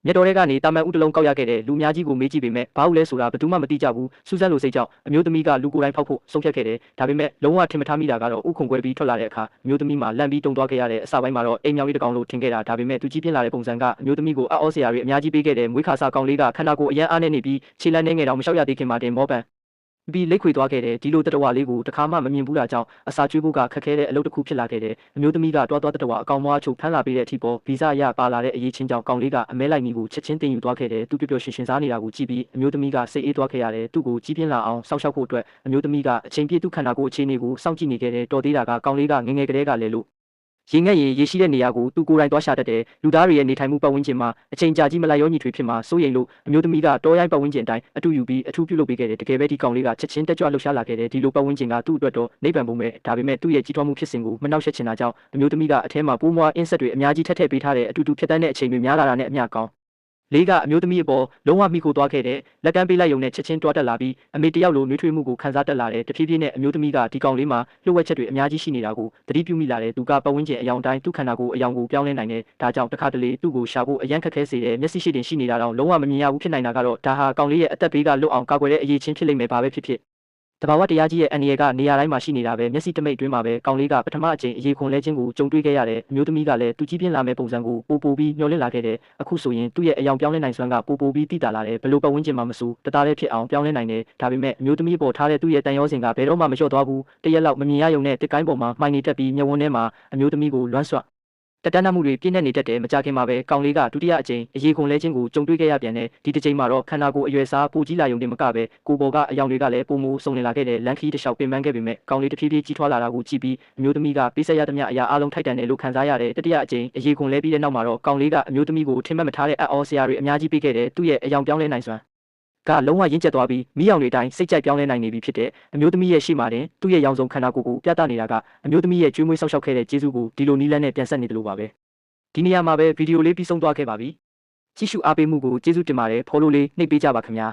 မြတ်တော်တွေကနေတာမန်ဦးတလုံးကောက်ရခဲ့တဲ့လူအများကြီးကိုမေးကြည့်ပေမဲ့ဘာလို့လဲဆိုတာဘယ်သူမှမသိကြဘူးစူးစမ်းလို့စိတ်ကြောင့်အမျိုးသမီးကလူကိုယ်တိုင်ဖောက်ဖို့ဆုံးဖြတ်ခဲ့တယ်ဒါပေမဲ့လုံးဝထင်မထားမိတာကတော့ဥခုံခွဲပြီးထွက်လာတဲ့အခါအမျိုးသမီးမှာလန့်ပြီးတုံသွားခဲ့ရတဲ့အစပိုင်းမှာတော့အိမ်မြောင်ကြီးတစ်ကောင်လို့ထင်ခဲ့တာဒါပေမဲ့သူကြီးပြင်းလာတဲ့ပုံစံကအမျိုးသမီးကိုအော်ဆရာတွေအများကြီးပေးခဲ့တဲ့မွေးခါစာကောင်လေးကခန္ဓာကိုယ်အရန်အားနေနေပြီးခြေလမ်းနေငယ်တော့မလျှောက်ရသေးခင်မှာတင်မောပန်ပြီးလိတ်ခွေသွားခဲ့တယ်ဒီလိုတတဝါလေးကိုတခါမှမမြင်ဘူးတာကြောင့်အစာကျွေးဖို့ကခက်ခဲတဲ့အလုပ်တစ်ခုဖြစ်လာခဲ့တယ်အမျိုးသမီးကတွားတတဝါအကောင်မွားချုပ်ဖမ်းလာပြီးတဲ့အထိပေါ်ဗီဇရပါလာတဲ့အရေးချင်းကြောင့်ကောင်လေးကအမဲလိုက်မိကိုချက်ချင်းတင်ယူသွားခဲ့တယ်သူပျော်ရွှင်စားနေတာကိုကြည့်ပြီးအမျိုးသမီးကစိတ်အေးသွားခဲ့ရတယ်သူ့ကိုကြီးပြင်းလာအောင်စောင့်ရှောက်ဖို့အတွက်အမျိုးသမီးကအချိန်ပြည့်သူ့ခန္ဓာကိုယ်အခြေအနေကိုစောင့်ကြည့်နေခဲ့တယ်တော်သေးတာကကောင်လေးကငငယ်ကလေးကလည်းလို့ရေငက်ရေရှိတဲ့နေရာကိုသူကိုယ်တိုင်သွားရှာတတ်တယ်လူသားတွေရဲ့နေထိုင်မှုပတ်ဝန်းကျင်မှာအချိန်ကြာကြီးမလိုက်ရောညီထွေဖြစ်မှာစိုးရိမ်လို့အမျိုးသမီးကတောရိုင်းပတ်ဝန်းကျင်အတိုင်းအတူယူပြီးအထူးပြုလုပ်ပေးခဲ့တယ်တကယ်ပဲဒီကောင်လေးကချက်ချင်းတက်ကြွလှုပ်ရှားလာခဲ့တယ်ဒီလိုပတ်ဝန်းကျင်ကသူ့အတွက်တော့နိဗ္ဗာန်ပုံပဲဒါပေမဲ့သူ့ရဲ့ကြီးထွားမှုဖြစ်စဉ်ကိုမနှောက်ယှက်ချင်တာကြောင့်အမျိုးသမီးကအထဲမှာပိုးမွားအင်းဆက်တွေအများကြီးထည့်ပေးထားတဲ့အတူတူဖြတ်တန်းတဲ့အချိန်တွေများလာတာနဲ့အမျှကောင်းလေးကအမျိုးသမီးအပေါ်လုံးဝမိခိုသွားခဲ့တဲ့လက်ကမ်းပေးလိုက်ရုံနဲ့ချက်ချင်းတွားတက်လာပြီးအမေတယောက်လိုနှွေးထွေးမှုကိုခံစားတက်လာတယ်တဖြည်းဖြည်းနဲ့အမျိုးသမီးကဒီကောင်လေးမှာလှုပ်ဝက်ချက်တွေအများကြီးရှိနေတာကိုသတိပြုမိလာတယ်သူကပတ်ဝန်းကျင်အယောင်တိုင်းသူ့ခန္ဓာကိုယ်အယောင်ကိုပြောင်းလဲနိုင်တယ်ဒါကြောင့်တစ်ခါတလေသူ့ကိုရှာဖို့အရန်ခက်ခဲစေတယ်မျက်စိရှိတင်ရှိနေတာတော့လုံးဝမမြင်ရဘူးဖြစ်နိုင်တာကတော့ဒါဟာကောင်လေးရဲ့အသက်ဘေးကလွတ်အောင်ကာကွယ်တဲ့အရေးချင်းဖြစ်လိမ့်မယ်ဘာပဲဖြစ်ဖြစ်တဘာဝတရားကြီးရဲ့အန္တရာယ်ကနေရာတိုင်းမှာရှိနေတာပဲမျက်စိတမိတ်တွင်းမှာပဲကောင်လေးကပထမအကြိမ်အရေးခွန်လဲခြင်းကိုကြုံတွေ့ခဲ့ရတဲ့အမျိုးသမီးကလည်းသူကြီးပြင်းလာမဲ့ပုံစံကိုပိုပြီးမျှော်လင့်လာခဲ့တယ်အခုဆိုရင်သူ့ရဲ့အယောင်ပြောင်းလဲနိုင်စွမ်းကပိုပြီးတိတာလာတယ်ဘလို့ပတ်ဝန်းကျင်မှာမဆိုတသားလေးဖြစ်အောင်ပြောင်းလဲနိုင်တယ်ဒါပေမဲ့အမျိုးသမီးပေါ်ထားတဲ့သူ့ရဲ့တန်ရောစင်ကဘယ်တော့မှမလျော့သွားဘူးတရက်လောက်မမြင်ရရုံနဲ့တစ်ကိုင်းပေါ်မှာမှိုင်နေတက်ပြီးမျက်ဝန်းထဲမှာအမျိုးသမီးကိုလွမ်းဆွတက်တန်းမှုတွေပြည့်နေတတ်တယ်မကြခင်မှာပဲကောင်လေးကဒုတိယအကြိမ်အရေးခွန်လဲခြင်းကိုကြုံတွေ့ခဲ့ရပြန်တယ်ဒီတစ်ကြိမ်မှာတော့ခန္ဓာကိုယ်အရွယ်စားပိုကြီးလာရုံတင်မကပဲကိုယ်ပေါ်ကအယောင်တွေကလည်းပုံမစုံလင်လာခဲ့တဲ့လန်ခီတစ်လျှောက်ပင်ပန်းခဲ့ပေမဲ့ကောင်လေးတဖြည်းဖြည်းကြီးထွားလာတာကိုကြည့်ပြီးအမျိုးသမီးကပေးဆက်ရသမျှအရာအလုံးထိုက်တန်တယ်လို့ခံစားရတယ်တတိယအကြိမ်အရေးခွန်လဲပြီးတဲ့နောက်မှာတော့ကောင်လေးကအမျိုးသမီးကိုထင်မှတ်မထားတဲ့အအော်ဆရာတွေအများကြီးပေးခဲ့တယ်သူ့ရဲ့အယောင်ပြောင်းလဲနိုင်စွမ်းကလုံးဝရင့်ကျက်သွားပြီးမိအောင်တွေတိုင်းစိတ်ကြိုက်ပြောင်းလဲနိုင်နေပြီဖြစ်တဲ့အမျိုးသမီးရဲ့ရှေ့မှာတင်သူ့ရဲ့ရောင်စုံခန္ဓာကိုယ်ကိုပြသနေတာကအမျိုးသမီးရဲ့ကျွေးမွေးဆောက်ရှောက်ခဲ့တဲ့ကျေးဇူးကိုဒီလိုနီးလန်းနဲ့ပြန်ဆက်နေတယ်လို့ပါပဲဒီနေရာမှာပဲဗီဒီယိုလေးပြီးဆုံးသွားခဲ့ပါပြီကြည့်ရှုအားပေးမှုကိုကျေးဇူးတင်ပါတယ်ဖော်လို့လေးနှိပ်ပေးကြပါခင်ဗျာ